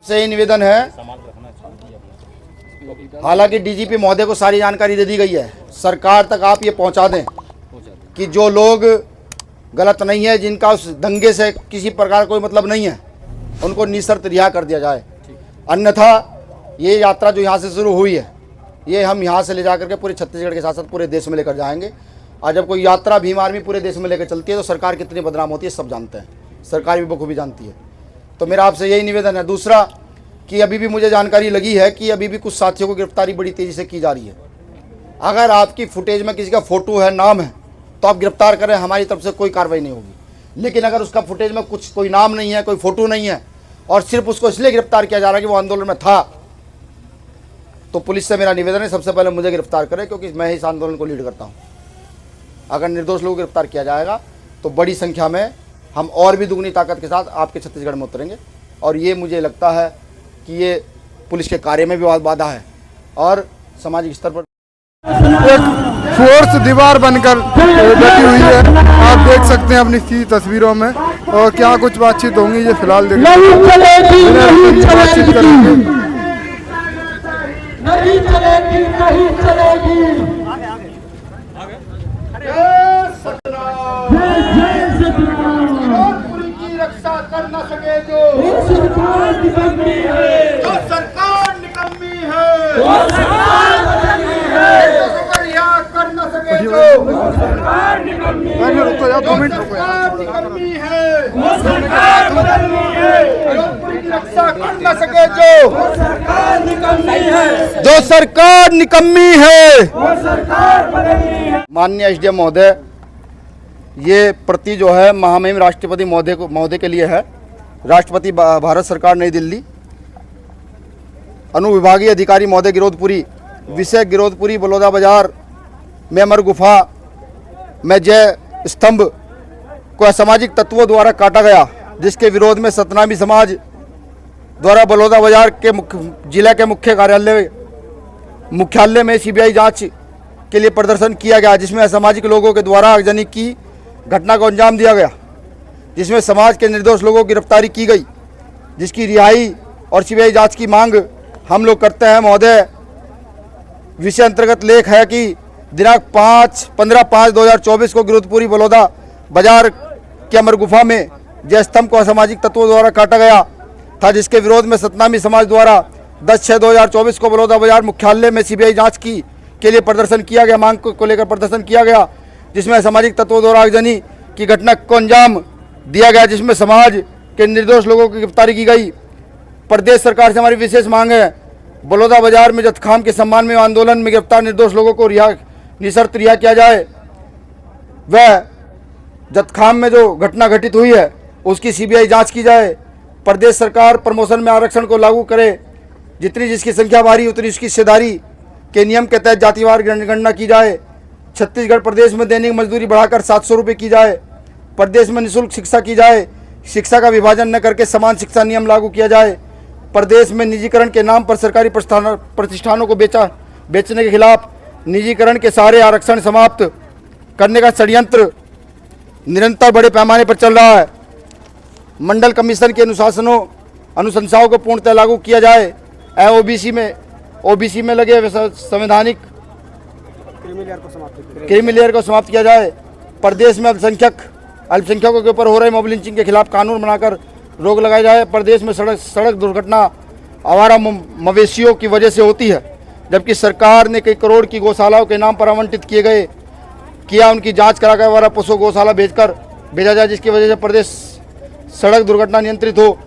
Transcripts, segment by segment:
से ही निवेदन है, हालांकि डीजीपी महोदय को सारी जानकारी दे दी गई है, सरकार तक आप ये पहुंचा दें कि जो लोग गलत नहीं है, जिनका उस दंगे से किसी प्रकार कोई मतलब नहीं है, उनको निशर्त रिहा कर दिया जाए। अन्यथा ये यात्रा जो यहाँ से शुरू हुई है, ये हम यहाँ से ले जा करके पूरे छत्तीसगढ़ के साथ साथ पूरे देश में लेकर जाएंगे। और जब कोई यात्रा भीम आर्मी पूरे देश में लेकर चलती है तो सरकार कितनी बदनाम होती है सब जानते हैं, सरकार भी बखूबी जानती है। तो मेरा आपसे यही निवेदन है। दूसरा कि अभी भी मुझे जानकारी लगी है कि अभी भी कुछ साथियों को गिरफ्तारी बड़ी तेज़ी से की जा रही है। अगर आपकी फुटेज में किसी का फ़ोटो है, नाम है, तो आप गिरफ्तार करें, हमारी तरफ से कोई कार्रवाई नहीं होगी। लेकिन अगर उसका फुटेज में कुछ कोई नाम नहीं है, कोई फ़ोटो नहीं है और सिर्फ उसको इसलिए गिरफ्तार किया जा रहा है कि वो आंदोलन में था, तो पुलिस से मेरा निवेदन है सबसे पहले मुझे गिरफ्तार करें, क्योंकि मैं इस आंदोलन को लीड करता हूँ। अगर निर्दोष लोगों को गिरफ्तार किया जाएगा तो बड़ी संख्या में हम और भी दुगनी ताकत के साथ आपके छत्तीसगढ़ में उतरेंगे। और ये मुझे लगता है कि ये पुलिस के कार्य में भी बाधा है और सामाजिक स्तर पर एक फोर्स दीवार बनकर बैठी हुई है, आप देख सकते हैं अपनी सीधी तस्वीरों में। और क्या कुछ बातचीत होंगी ये फिलहाल देखते हैं। रक्षा कर न सके जो सरकार निकम्मी है, जो सरकार निकम्मी है, वो सरकार निकम्मी है, जो कर न सके जो सरकार निकम्मी है, जो सरकार निकम्मी है, वो सरकार बदलनी है, जो रक्षा कर न सके जो सरकार निकम्मी है, जो सरकार निकम्मी है, वो सरकार बदलनी है। माननीय एसडीएम महोदय, ये प्रति जो है महामहिम राष्ट्रपति महोदय के लिए है। राष्ट्रपति भारत सरकार नई दिल्ली, अनुविभागीय अधिकारी महोदय गिरोधपुरी, विषय गिरोधपुरी बलौदा बाजार में अमर गुफा में जय स्तंभ को असामाजिक तत्वों द्वारा काटा गया, जिसके विरोध में सतनामी समाज द्वारा बलौदा बाजार के जिला के मुख्यालय में सीबीआई जांच के लिए प्रदर्शन किया गया, जिसमें असामाजिक लोगों के द्वारा आगजनी की घटना को अंजाम दिया गया, जिसमें समाज के निर्दोष लोगों की गिरफ्तारी की गई, जिसकी रिहाई और सीबीआई जांच की मांग हम लोग करते हैं। महोदय, विषय अंतर्गत लेख है कि दिनांक 15/5/2024 को गिरोधपुरी बलौदा बाजार के अमर गुफा में जय स्तंभ को असामाजिक तत्वों द्वारा काटा गया था, जिसके विरोध में सतनामी समाज द्वारा 10/6/2024 को बलौदा बाजार मुख्यालय में सीबीआई जाँच के लिए प्रदर्शन किया गया, मांग को लेकर प्रदर्शन किया गया, जिसमें सामाजिक तत्वों द्वारा आगजनी की घटना को अंजाम दिया गया, जिसमें समाज के निर्दोष लोगों की गिरफ्तारी की गई। प्रदेश सरकार से हमारी विशेष मांग है, बलौदा बाजार में जत्थखाम के सम्मान में आंदोलन में गिरफ्तार निर्दोष लोगों को निशर्त रिहा किया जाए। वह जत्थखाम में जो घटना घटित हुई है उसकी सीबीआई जांच की जाए। प्रदेश सरकार प्रमोशन में आरक्षण को लागू करे, जितनी जिसकी संख्या भारी उतनी उसकी हिस्सेदारी के नियम के तहत जातिवार जनगणना की जाए। छत्तीसगढ़ प्रदेश में दैनिक मजदूरी बढ़ाकर 700 रुपये की जाए। प्रदेश में निःशुल्क शिक्षा की जाए। शिक्षा का विभाजन न करके समान शिक्षा नियम लागू किया जाए। प्रदेश में निजीकरण के नाम पर सरकारी प्रतिष्ठानों को बेचने के खिलाफ निजीकरण के सारे आरक्षण समाप्त करने का षड्यंत्र निरंतर बड़े पैमाने पर चल रहा है। मंडल कमीशन के अनुशंसाओं को पूर्णतः लागू किया जाए। ओबीसी में लगे संवैधानिक क्रीमी लेयर को समाप्त किया जाए। प्रदेश में अल्पसंख्यकों के ऊपर हो रहे मॉब लिंचिंग के खिलाफ कानून बनाकर रोक लगाई जाए। प्रदेश में सड़क दुर्घटना आवारा मवेशियों की वजह से होती है, जबकि सरकार ने कई करोड़ की गौशालाओं के नाम पर आवंटित किया उनकी जांच कराकर आवारा पशु गौशाला भेजा जाए, जिसकी वजह से प्रदेश सड़क दुर्घटना नियंत्रित हो।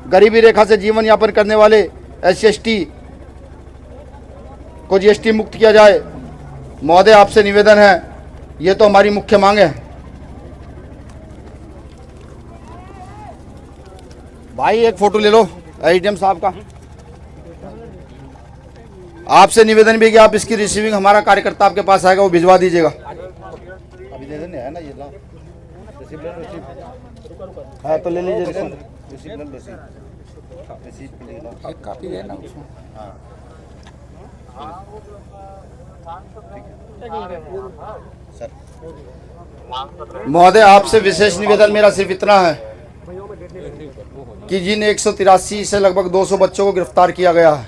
गरीबी रेखा से जीवन यापन करने वाले SC/ST को GST मुक्त किया जाए। महोदय, आपसे निवेदन है, ये तो हमारी मुख्य मांग है। भाई एक फोटो ले लो एसडीएम साहब का। आपसे निवेदन भी कि आप इसकी रिसीविंग, हमारा कार्यकर्ता आपके पास आएगा, वो भिजवा दीजिएगा। अभी दे देने है ना, ये लो हाँ तो ले लीजिए काफी है ना उसमें। महोदय, आपसे विशेष निवेदन मेरा सिर्फ इतना है कि जिन 183 से लगभग 200 बच्चों को गिरफ्तार किया गया है,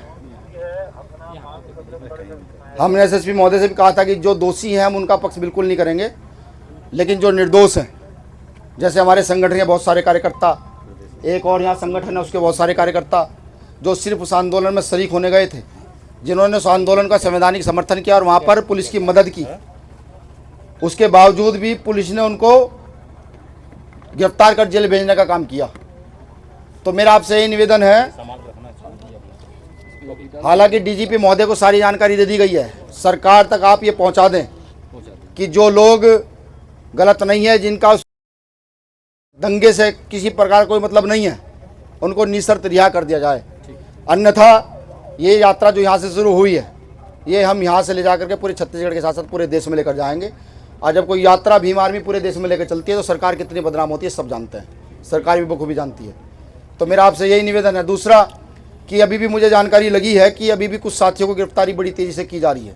हमने एसएसपी महोदय से भी कहा था कि जो दोषी हैं हम उनका पक्ष बिल्कुल नहीं करेंगे, लेकिन जो निर्दोष हैं, जैसे हमारे संगठन के बहुत सारे कार्यकर्ता, एक और यहाँ संगठन है उसके बहुत सारे कार्यकर्ता जो सिर्फ उस आंदोलन में शरीक होने गए थे, जिन्होंने उस आंदोलन का संवैधानिक समर्थन किया और वहाँ पर पुलिस की मदद की, उसके बावजूद भी पुलिस ने उनको गिरफ्तार कर जेल भेजने का काम किया। तो मेरा आपसे यही निवेदन है, हालांकि डीजीपी महोदय को सारी जानकारी दे दी गई है, सरकार तक आप ये पहुंचा दें कि जो लोग गलत नहीं है, जिनका उस दंगे से किसी प्रकार कोई मतलब नहीं है, उनको निशर्त रिहा कर दिया जाए। अन्यथा ये यात्रा जो यहाँ से शुरू हुई है, ये हम यहाँ से ले जाकर के पूरे छत्तीसगढ़ के साथ साथ पूरे देश में लेकर जाएंगे। और जब कोई यात्रा भीम आर्मी पूरे देश में लेकर चलती है तो सरकार कितनी बदनाम होती है सब जानते हैं, सरकार भी बखूबी जानती है। तो मेरा आपसे यही निवेदन है। दूसरा कि अभी भी मुझे जानकारी लगी है कि अभी भी कुछ साथियों को गिरफ्तारी बड़ी तेज़ी से की जा रही है।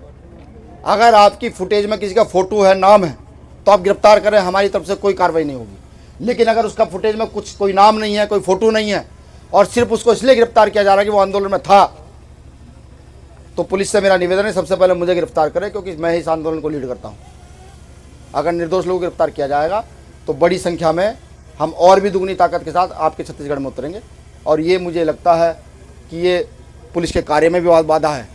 अगर आपकी फुटेज में किसी का फ़ोटो है, नाम है, तो आप गिरफ्तार करें, हमारी तरफ से कोई कार्रवाई नहीं होगी। लेकिन अगर उसका फुटेज में कुछ कोई नाम नहीं है, कोई फ़ोटो नहीं है और सिर्फ उसको इसलिए गिरफ्तार किया जा रहा है कि वो आंदोलन में था, तो पुलिस से मेरा निवेदन है सबसे पहले मुझे गिरफ्तार करें, क्योंकि मैं ही इस आंदोलन को लीड करता हूँ। अगर निर्दोष लोगों को गिरफ्तार किया जाएगा तो बड़ी संख्या में हम और भी दुगनी ताकत के साथ आपके छत्तीसगढ़ में उतरेंगे। और ये मुझे लगता है कि ये पुलिस के कार्य में भी बाधा है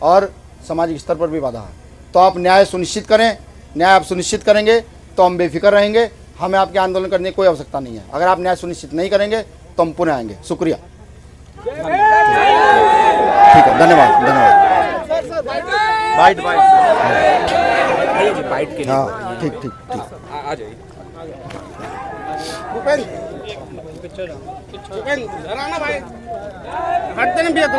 और सामाजिक स्तर पर भी बाधा है। तो आप न्याय सुनिश्चित करें, न्याय आप सुनिश्चित करेंगे तो हम बेफिक्र रहेंगे, हमें आपके आंदोलन करने की कोई आवश्यकता नहीं है। अगर आप न्याय सुनिश्चित नहीं करेंगे तो हम पुनः आएंगे। शुक्रिया, ठीक है, धन्यवाद धन्यवाद। बाइट बाइट के लिए हाँ, ठीक ठीक ठीक। आ जाइए। भूपेंद्र, जरा ना भाई, हट देना भैया।